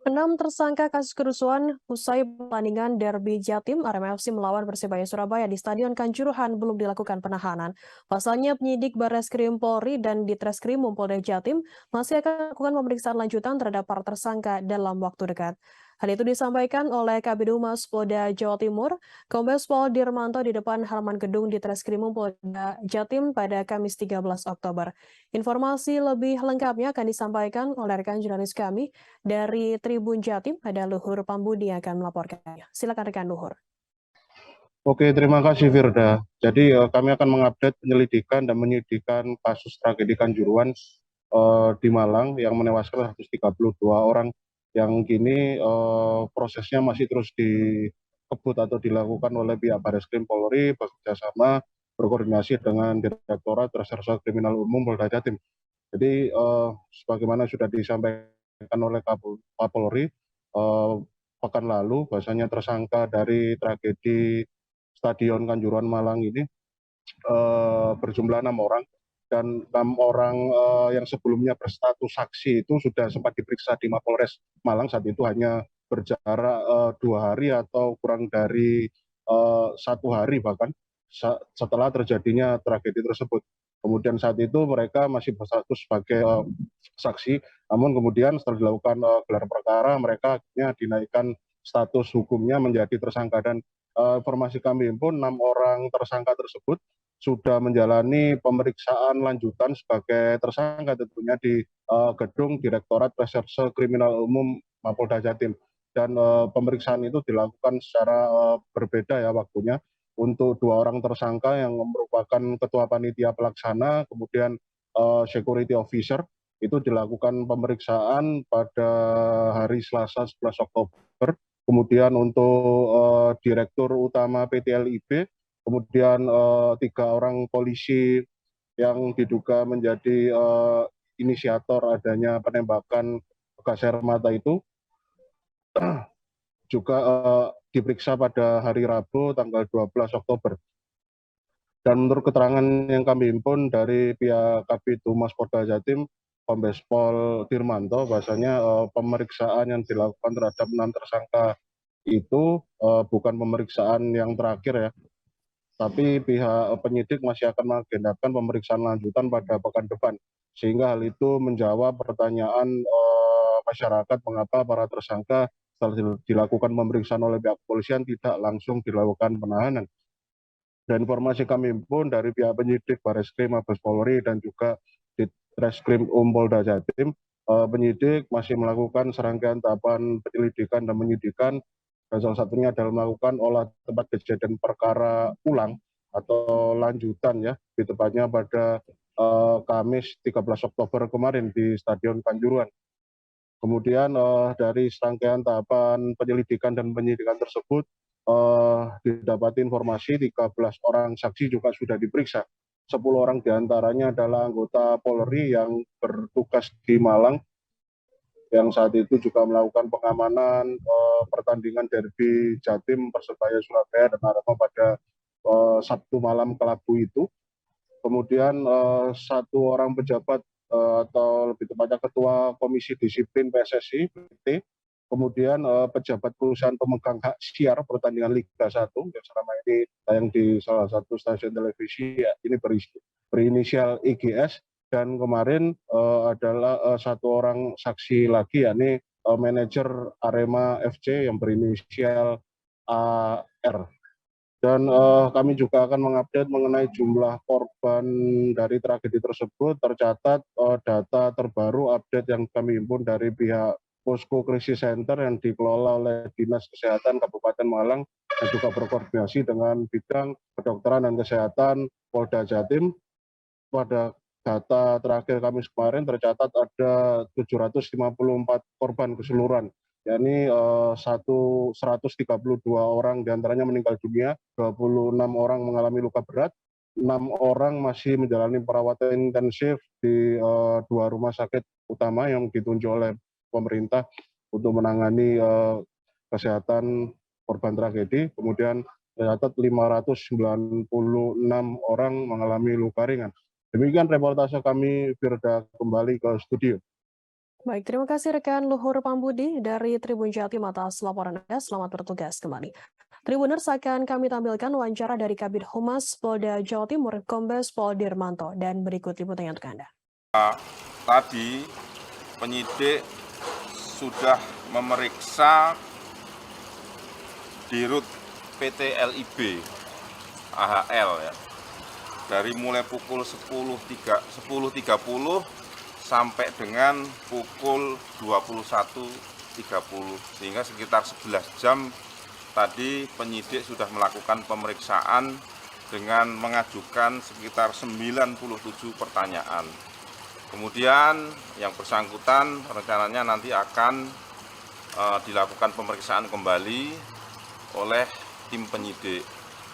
Enam tersangka kasus kerusuhan usai pertandingan derby Jatim Arema FC melawan Persebaya Surabaya di Stadion Kanjuruhan belum dilakukan penahanan. Pasalnya penyidik Barreskrim Polri dan Ditreskrim Polda Jatim masih akan melakukan pemeriksaan lanjutan terhadap para tersangka dalam waktu dekat. Hal itu disampaikan oleh Kabid Humas Polda Jawa Timur, Kombes Pol Dirmanto di depan halaman gedung Ditreskrim Polda Jatim pada Kamis 13 Oktober. Informasi lebih lengkapnya akan disampaikan oleh rekan jurnalis kami dari Tribun Jatim, ada Luhur Pambudi yang akan melaporkannya. Silakan rekan Luhur. Oke, terima kasih Firda. Jadi kami akan mengupdate penyelidikan dan menyidikan kasus tragedi Kanjuruhan di Malang yang menewaskan 132 orang yang kini prosesnya masih terus dikebut atau dilakukan oleh pihak Barreskrim Polri bekerjasama berkoordinasi dengan Direktorat Reserse Kriminal Umum Polda Jatim. Jadi sebagaimana sudah disampaikan oleh Kapolri pekan lalu, bahwasanya tersangka dari tragedi Stadion Kanjuruhan Malang ini berjumlah 6 orang, dan 6 orang yang sebelumnya berstatus saksi itu sudah sempat diperiksa di Mapolres Malang. Saat itu hanya berjarak 2 hari atau kurang dari 1 hari bahkan setelah terjadinya tragedi tersebut. Kemudian saat itu mereka masih berstatus sebagai saksi, namun kemudian setelah dilakukan gelar perkara, mereka akhirnya dinaikkan status hukumnya menjadi tersangka. Dan informasi kami pun 6 orang tersangka tersebut sudah menjalani pemeriksaan lanjutan sebagai tersangka tentunya di gedung Direktorat Reserse Kriminal Umum Mapolda Jatim. Dan pemeriksaan itu dilakukan secara berbeda ya waktunya. Untuk 2 orang tersangka yang merupakan ketua panitia pelaksana, kemudian security officer, itu dilakukan pemeriksaan pada hari Selasa 11 Oktober. Kemudian untuk Direktur Utama PT LIB, kemudian 3 orang polisi yang diduga menjadi inisiator adanya penembakan gas air mata itu juga diperiksa pada hari Rabu tanggal 12 Oktober. Dan menurut keterangan yang kami himpun dari pihak Kabid Humas Polda Jatim, Kombes Pol Dirmanto, bahwasanya pemeriksaan yang dilakukan terhadap 6 tersangka itu bukan pemeriksaan yang terakhir ya, tapi pihak penyidik masih akan mengagendakan pemeriksaan lanjutan pada pekan depan, sehingga hal itu menjawab pertanyaan masyarakat mengapa para tersangka setelah dilakukan pemeriksaan oleh pihak kepolisian tidak langsung dilakukan penahanan. Dan informasi kami pun dari pihak penyidik Barreskrim Mabes Polri dan juga Ditreskrim Polda Jatim, penyidik masih melakukan serangkaian tahapan penyelidikan dan penyidikan, dan salah satunya adalah melakukan olah tempat kejadian perkara ulang atau lanjutan ya, di tepatnya pada Kamis 13 Oktober kemarin di Stadion Kanjuruhan. Kemudian dari serangkaian tahapan penyelidikan dan penyidikan tersebut didapati informasi 13 orang saksi juga sudah diperiksa. 10 orang diantaranya adalah anggota Polri yang bertugas di Malang, yang saat itu juga melakukan pengamanan pertandingan derby Jatim Persebaya Surabaya dan Arema pada Sabtu malam kelabu itu. Kemudian 1 orang pejabat atau lebih tepatnya Ketua Komisi Disiplin PSSI, PT, kemudian pejabat perusahaan pemegang hak siar pertandingan Liga 1 yang selama ini tayang di salah satu stasiun televisi, ya, ini berinisial IGS, dan kemarin adalah 1 orang saksi lagi, yakni manajer Arema FC yang berinisial AR. Dan kami juga akan mengupdate mengenai jumlah korban dari tragedi tersebut. Tercatat data terbaru update yang kami himpun dari pihak Posko Krisis Center yang dikelola oleh Dinas Kesehatan Kabupaten Malang dan juga berkoordinasi dengan bidang kedokteran dan kesehatan Polda Jatim. Pada data terakhir Kamis kemarin tercatat ada 754 korban keseluruhan, yakni 132 orang diantaranya meninggal dunia, 26 orang mengalami luka berat, 6 orang masih menjalani perawatan intensif di 2 rumah sakit utama yang ditunjuk oleh pemerintah untuk menangani kesehatan korban tragedi. Kemudian tercatat 596 orang mengalami luka ringan. Demikian reportase kami, Firda, kembali ke studio. Baik, terima kasih rekan Luhur Pambudi dari Tribun Jatim atas laporan Anda. Selamat bertugas kembali. Tribuners, akan kami tampilkan wawancara dari Kabid Humas Polda Jawa Timur, Kombes Pol Dirmanto, dan berikut liputannya untuk Anda. Tadi penyidik sudah memeriksa Dirut PT LIB AHL ya, dari mulai pukul 10.30 sampai dengan pukul 21.30, sehingga sekitar 11 jam tadi penyidik sudah melakukan pemeriksaan dengan mengajukan sekitar 97 pertanyaan. Kemudian yang bersangkutan rencananya nanti akan dilakukan pemeriksaan kembali oleh tim penyidik.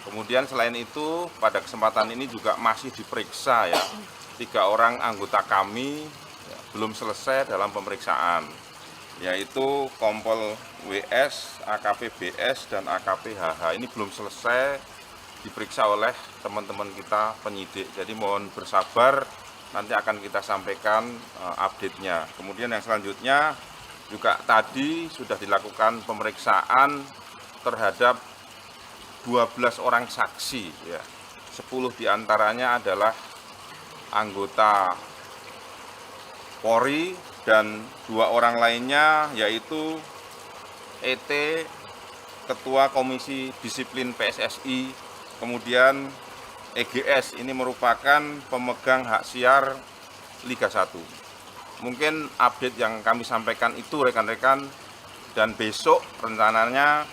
Kemudian selain itu pada kesempatan ini juga masih diperiksa ya 3 orang anggota kami ya, belum selesai dalam pemeriksaan, yaitu Kompol WS, AKP BS, dan AKP HH. Ini belum selesai diperiksa oleh teman-teman kita penyidik. Jadi mohon bersabar, nanti akan kita sampaikan update-nya. Kemudian yang selanjutnya juga tadi sudah dilakukan pemeriksaan terhadap 12 orang saksi ya. 10 diantaranya adalah anggota Polri dan 2 orang lainnya yaitu ET, Ketua Komisi Disiplin PSSI, kemudian EGS, ini merupakan pemegang hak siar Liga 1. Mungkin update yang kami sampaikan itu rekan-rekan, dan besok rencananya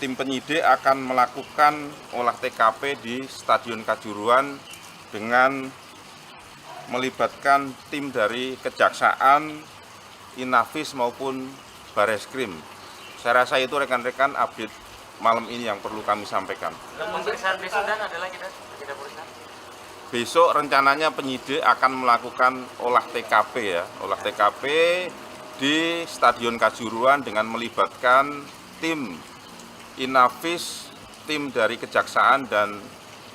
tim penyidik akan melakukan olah TKP di Stadion Kanjuruhan dengan melibatkan tim dari Kejaksaan, Inafis maupun Bareskrim. Saya rasa itu rekan-rekan update malam ini yang perlu kami sampaikan. Pemeriksaan besok dan adalah kita pemeriksaan. Besok rencananya penyidik akan melakukan olah TKP ya, olah TKP di Stadion Kanjuruhan dengan melibatkan tim Inafis, tim dari Kejaksaan dan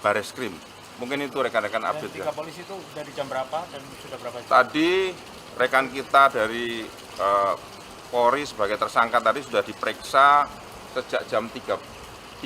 Bareskrim. Mungkin itu rekan-rekan update ya. 3 polisi itu dari jam berapa dan sudah berapa jam? Tadi rekan kita dari Polri sebagai tersangka tadi sudah diperiksa sejak jam 13.00.